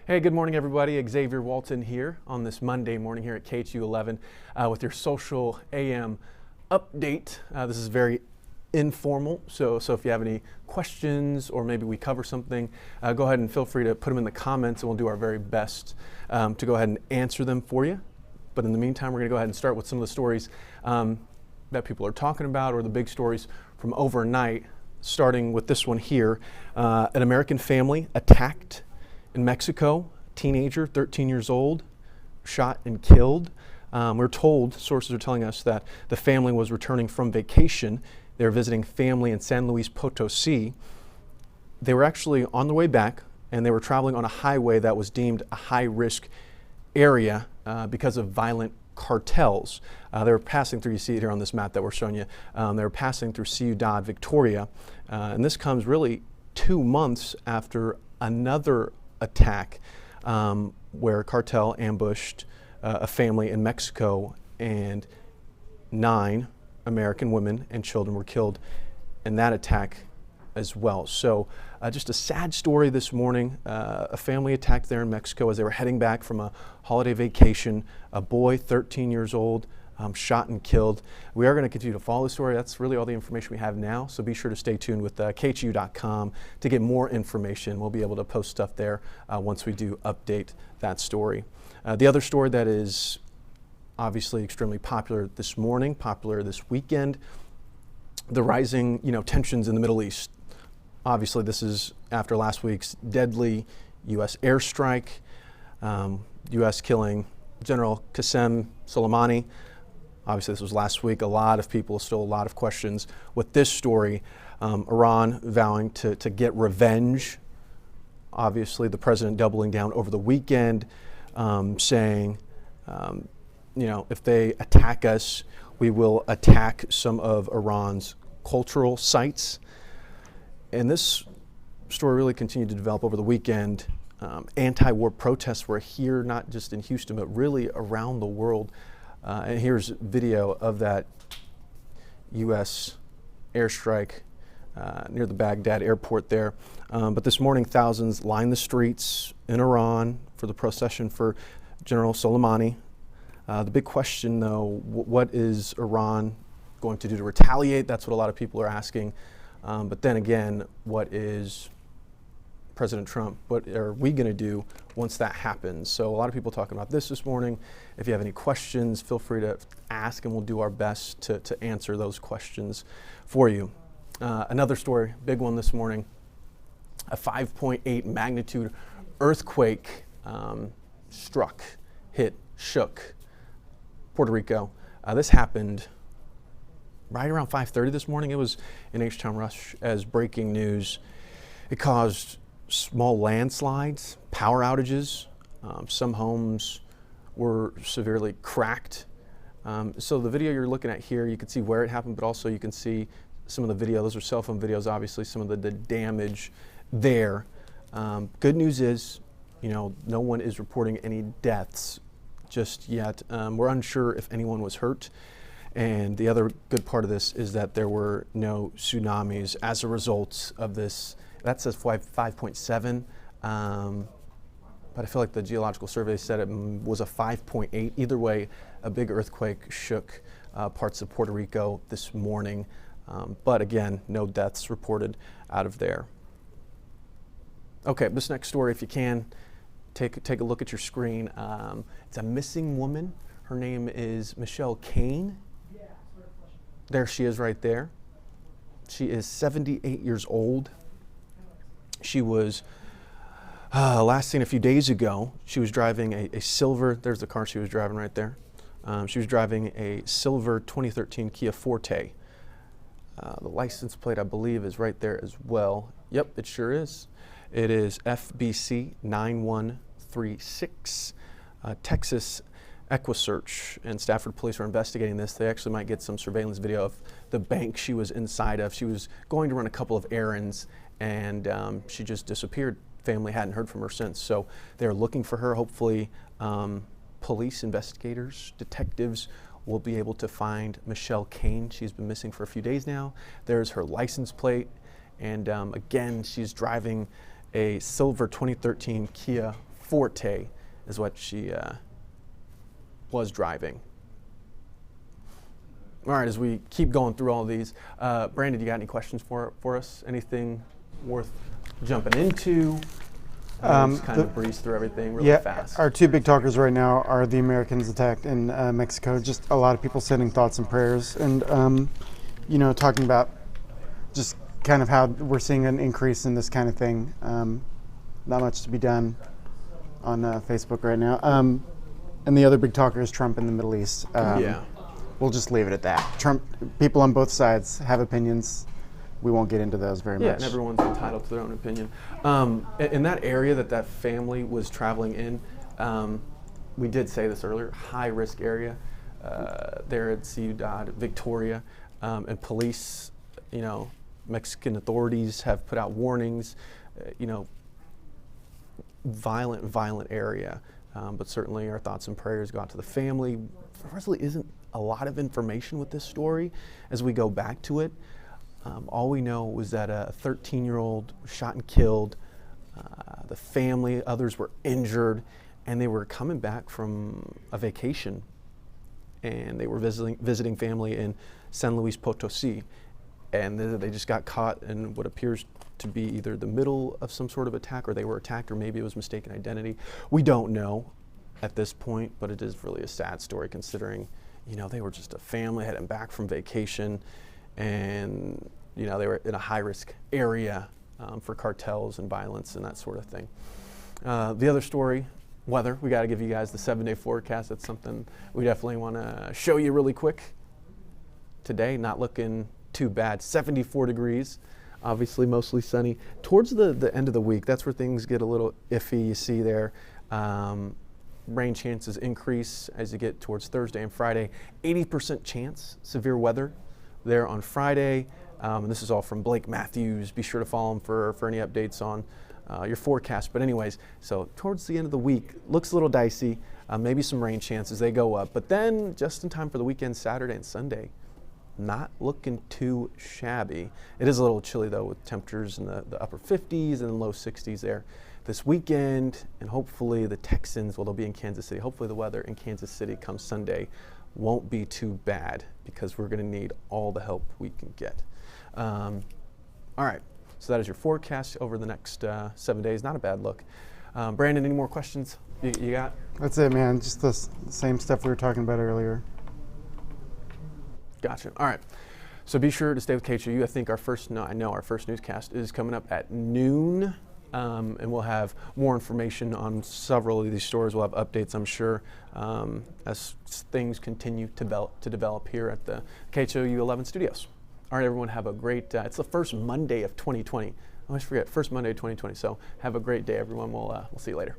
Hey, good morning, everybody. Xavier Walton here on this Monday morning here at KHU 11 with your social AM update. This is very informal, so if you have any questions or maybe we cover something, go ahead and feel free to put them in the comments and we'll do our very best to go ahead and answer them for you. But in the meantime, we're going to go ahead and start with some of the stories that people are talking about, or the big stories from overnight, starting with this one here. An American family attacked in Mexico, teenager, 13 years old, shot and killed. We're told, sources are telling us, that the family was returning from vacation. They were visiting family in San Luis Potosi. They were actually on their way back, and they were traveling on a highway that was deemed a high-risk area because of violent cartels. They were passing through, you see it here on this map that we're showing you, they were passing through Ciudad Victoria, and this comes really 2 months after another attack where a cartel ambushed a family in Mexico, and 9 American women and children were killed in that attack as well. So just a sad story this morning. A family attacked there in Mexico as they were heading back from a holiday vacation. A boy, 13 years old, shot and killed. We are going to continue to follow the story. That's really all the information we have now, so be sure to stay tuned with KHU.com to get more information. We'll be able to post stuff there once we do update that story. The other story that is obviously extremely popular this morning, popular this weekend, the rising tensions in the Middle East. Obviously, this is after last week's deadly U.S. airstrike, U.S. killing General Qasem Soleimani. Obviously, this was last week. A lot of people, still a lot of questions with this story. Iran vowing to get revenge. Obviously, the president doubling down over the weekend, saying, if they attack us, we will attack some of Iran's cultural sites. And this story really continued to develop over the weekend. Anti-war protests were here, not just in Houston, but really around the world. And here's video of that U.S. airstrike near the Baghdad airport there. But this morning, thousands lined the streets in Iran for the procession for General Soleimani. The big question, though, what is Iran going to do to retaliate? That's what a lot of people are asking. But then again, what is President Trump, what are we going to do once that happens? So a lot of people talking about this morning. If you have any questions, feel free to ask and we'll do our best to answer those questions for you. Another story, big one this morning, a 5.8 magnitude earthquake shook Puerto Rico. This happened right around 5:30 this morning. It was in H-Town Rush as breaking news. It caused small landslides, power outages. Some homes were severely cracked. So the video you're looking at here, you can see where it happened, but also you can see some of the video. Those are cell phone videos, obviously, some of the damage there. Good news is, no one is reporting any deaths just yet. We're unsure if anyone was hurt. And the other good part of this is that there were no tsunamis as a result of this. That says 5.7, but I feel like the geological survey said it was a 5.8. Either way, a big earthquake shook parts of Puerto Rico this morning. But again, no deaths reported out of there. Okay, this next story, if you can, take a look at your screen. It's a missing woman. Her name is Michelle Kane. There she is right there. She is 78 years old. She was last seen a few days ago. She was driving a silver, there's the car she was driving right there. She was driving a silver 2013 Kia Forte. The license plate, I believe, is right there as well. Yep, it sure is. It is FBC 9136, Texas EquiSearch, and Stafford police are investigating this. They actually might get some surveillance video of the bank she was inside of. She was going to run a couple of errands, and she just disappeared. Family hadn't heard from her since, so they're looking for her. Hopefully, police investigators, detectives will be able to find Michelle Kane. She's been missing for a few days now. There's her license plate, and again, she's driving a silver 2013 Kia Forte is what she was driving. All right, as we keep going through all these, Brandon, you got any questions for us? Anything worth jumping into? Just kind of breeze through everything really fast. Our two big talkers right now are the Americans attacked in Mexico. Just a lot of people sending thoughts and prayers, and talking about just kind of how we're seeing an increase in this kind of thing. Not much to be done on Facebook right now. And the other big talker is Trump in the Middle East. We'll just leave it at that. Trump, people on both sides have opinions. We won't get into those very much. Yeah, and everyone's entitled to their own opinion. In that area that family was traveling in, we did say this earlier, high-risk area there at Ciudad Victoria. And police, Mexican authorities have put out warnings, violent area. But certainly our thoughts and prayers go out to the family. There really isn't a lot of information with this story as we go back to it. All we know was that a 13-year-old was shot and killed. The family, others were injured, and they were coming back from a vacation. And they were visiting family in San Luis Potosi. And they just got caught in what appears to be either the middle of some sort of attack, or they were attacked, or maybe it was mistaken identity. We don't know at this point, but it is really a sad story considering, they were just a family heading back from vacation, and they were in a high-risk area for cartels and violence and that sort of thing. The other story, weather. We got to give you guys the 7-day forecast. That's something we definitely want to show you really quick. Today, not looking too bad. 74 degrees, obviously mostly sunny. Towards the end of the week, that's where things get a little iffy. You see there, rain chances increase as you get towards Thursday and Friday. 80% chance severe weather there on Friday. And this is all from Blake Matthews. Be sure to follow him for any updates on your forecast. But anyways, so towards the end of the week, looks a little dicey. Maybe some rain chances, they go up. But then just in time for the weekend, Saturday and Sunday, not looking too shabby. It is a little chilly though, with temperatures in the upper 50s and low 60s there this weekend. And hopefully the Texans, they'll be in Kansas City. Hopefully the weather in Kansas City come Sunday won't be too bad, because we're going to need all the help we can get. All right, so that is your forecast over the next 7 days. Not a bad look. Brandon, any more questions you got? That's it, man. Just the same stuff we were talking about earlier. Gotcha. All right. So be sure to stay with KHOU. I think our first newscast is coming up at noon, and we'll have more information on several of these stories. We'll have updates, I'm sure, as things continue to develop here at the KHOU 11 studios. All right, everyone, have a great, it's the first Monday of 2020. I always forget, first Monday of 2020. So have a great day, everyone. We'll see you later.